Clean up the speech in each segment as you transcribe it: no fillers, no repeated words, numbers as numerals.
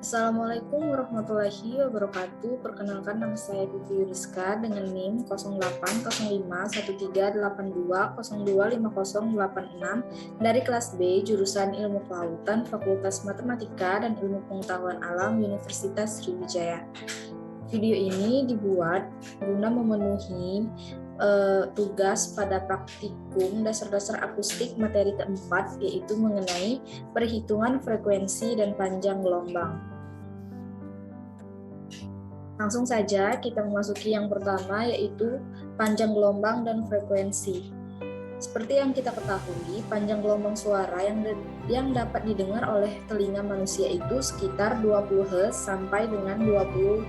Assalamualaikum warahmatullahi wabarakatuh. Perkenalkan, nama saya Vivi Yuriska dengan NIM 08051382025086 dari kelas B jurusan Ilmu Kelautan Fakultas Matematika dan Ilmu Pengetahuan Alam Universitas Sriwijaya. Video ini dibuat guna memenuhi tugas pada praktikum dasar-dasar akustik materi keempat, yaitu mengenai perhitungan frekuensi dan panjang gelombang. Langsung saja kita memasuki yang pertama, yaitu panjang gelombang dan frekuensi. Seperti yang kita ketahui, panjang gelombang suara yang dapat didengar oleh telinga manusia itu sekitar 20 Hz sampai dengan 20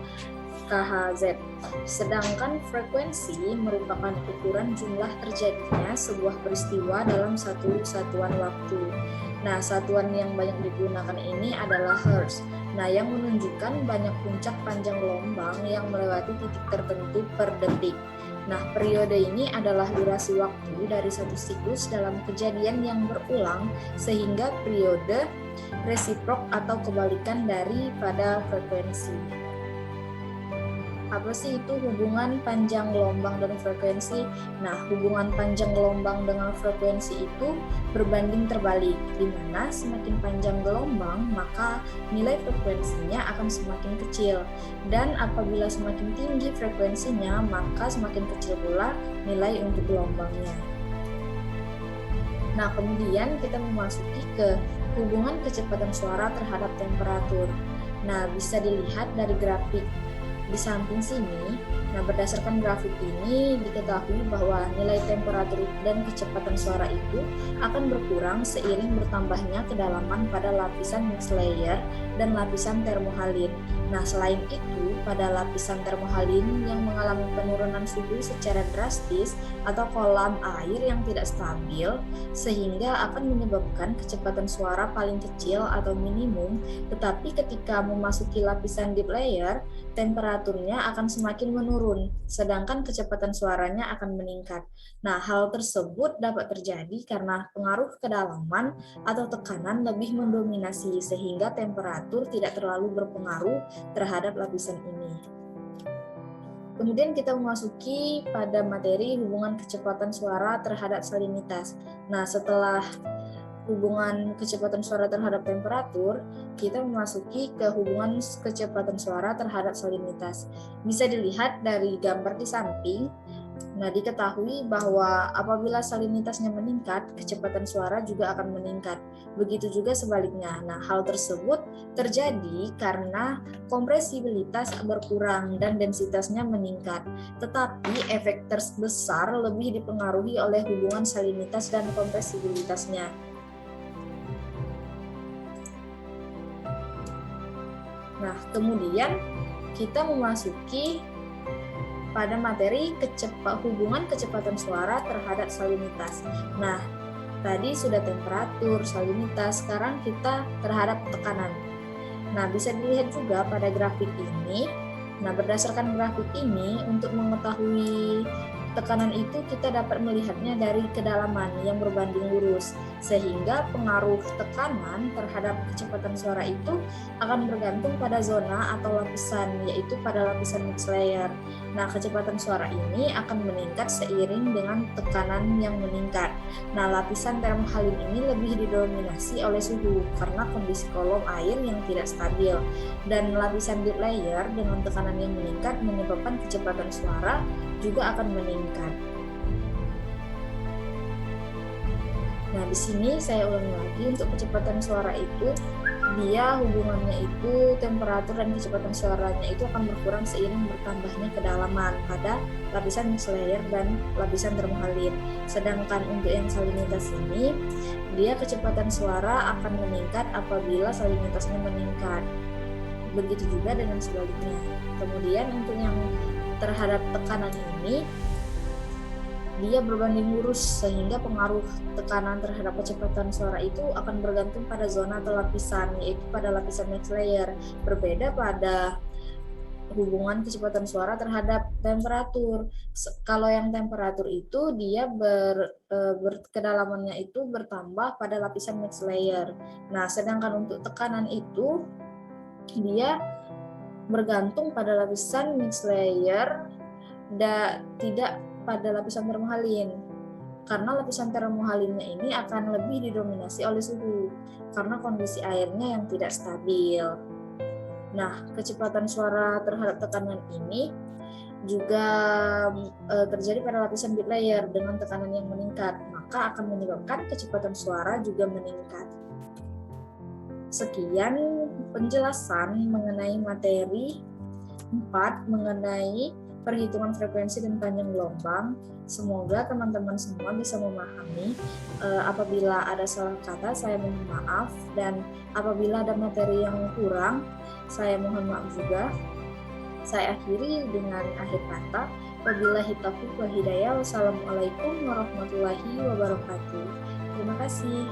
kHz. Sedangkan frekuensi merupakan ukuran jumlah terjadinya sebuah peristiwa dalam satu satuan waktu. Nah, satuan yang banyak digunakan ini adalah Hertz. Nah, yang menunjukkan banyak puncak panjang gelombang yang melewati titik tertentu per detik. Nah, periode ini adalah durasi waktu dari satu siklus dalam kejadian yang berulang, sehingga periode resiprok atau kebalikan daripada frekuensi. Apa sih itu hubungan panjang gelombang dan frekuensi? Nah, hubungan panjang gelombang dengan frekuensi itu berbanding terbalik, di mana semakin panjang gelombang, maka nilai frekuensinya akan semakin kecil. Dan apabila semakin tinggi frekuensinya, maka semakin kecil pula nilai untuk gelombangnya. Nah, kemudian kita memasuki ke hubungan kecepatan suara terhadap temperatur. Nah, bisa dilihat dari grafik di samping sini. Nah, berdasarkan grafik ini diketahui bahwa nilai temperatur dan kecepatan suara itu akan berkurang seiring bertambahnya kedalaman pada lapisan mixed layer dan lapisan termohaline. Nah, selain itu, pada lapisan termohaline yang mengalami penurunan suhu secara drastis atau kolam air yang tidak stabil, sehingga akan menyebabkan kecepatan suara paling kecil atau minimum, tetapi ketika memasuki lapisan deep layer, temperaturnya akan semakin menurun, sedangkan kecepatan suaranya akan meningkat. Nah, hal tersebut dapat terjadi karena pengaruh kedalaman atau tekanan lebih mendominasi, sehingga temperatur tidak terlalu berpengaruh terhadap lapisan ini. Kemudian kita memasuki pada materi hubungan kecepatan suara terhadap salinitas. Nah, setelah hubungan kecepatan suara terhadap temperatur, kita memasuki ke hubungan kecepatan suara terhadap salinitas. Bisa dilihat dari gambar di samping. Nah, diketahui bahwa apabila salinitasnya meningkat, kecepatan suara juga akan meningkat. Begitu juga sebaliknya. Nah, hal tersebut terjadi karena kompresibilitas berkurang dan densitasnya meningkat. Tetapi efek terbesar lebih dipengaruhi oleh hubungan salinitas dan kompresibilitasnya. Nah, kemudian kita memasuki pada materi hubungan kecepatan suara terhadap salinitas. Nah, tadi sudah temperatur, salinitas, sekarang kita terhadap tekanan. Nah, bisa dilihat juga pada grafik ini. Nah, berdasarkan grafik ini, untuk mengetahui tekanan itu kita dapat melihatnya dari kedalaman yang berbanding lurus, sehingga pengaruh tekanan terhadap kecepatan suara itu akan bergantung pada zona atau lapisan, yaitu pada lapisan mixed layer. Nah, kecepatan suara ini akan meningkat seiring dengan tekanan yang meningkat. Nah, lapisan termohaline ini lebih didominasi oleh suhu karena kondisi kolom air yang tidak stabil, dan lapisan deep layer dengan tekanan yang meningkat menyebabkan kecepatan suara juga akan meningkat. Nah, di sini saya ulangi lagi, untuk kecepatan suara itu, dia hubungannya itu temperatur dan kecepatan suaranya itu akan berkurang seiring bertambahnya kedalaman pada lapisan mixed layer dan lapisan termohaline. Sedangkan untuk yang salinitas ini, dia kecepatan suara akan meningkat apabila salinitasnya meningkat. Begitu juga dengan sebaliknya. Kemudian untuk yang terhadap tekanan ini, dia berbanding lurus, sehingga pengaruh tekanan terhadap kecepatan suara itu akan bergantung pada zona atau lapisan, yaitu pada lapisan mixed layer. Berbeda pada hubungan kecepatan suara terhadap temperatur. Kalau yang temperatur itu dia kedalamannya itu bertambah pada lapisan mixed layer. Nah, sedangkan untuk tekanan itu dia bergantung pada lapisan mixed layer dan tidak pada lapisan termohalin. Karena lapisan termohalinnya ini akan lebih didominasi oleh suhu karena kondisi airnya yang tidak stabil. Nah, kecepatan suara terhadap tekanan ini juga terjadi pada lapisan bit layer dengan tekanan yang meningkat, maka akan menyebabkan kecepatan suara juga meningkat. Sekian penjelasan mengenai materi 4 mengenai perhitungan frekuensi dan panjang gelombang. Semoga teman-teman semua bisa memahami. Apabila ada salah kata, saya mohon maaf, dan apabila ada materi yang kurang, saya mohon maaf juga. Saya akhiri dengan akhir kata, wabillahi taufiq wal hidayah. Wassalamualaikum warahmatullahi wabarakatuh. Terima kasih.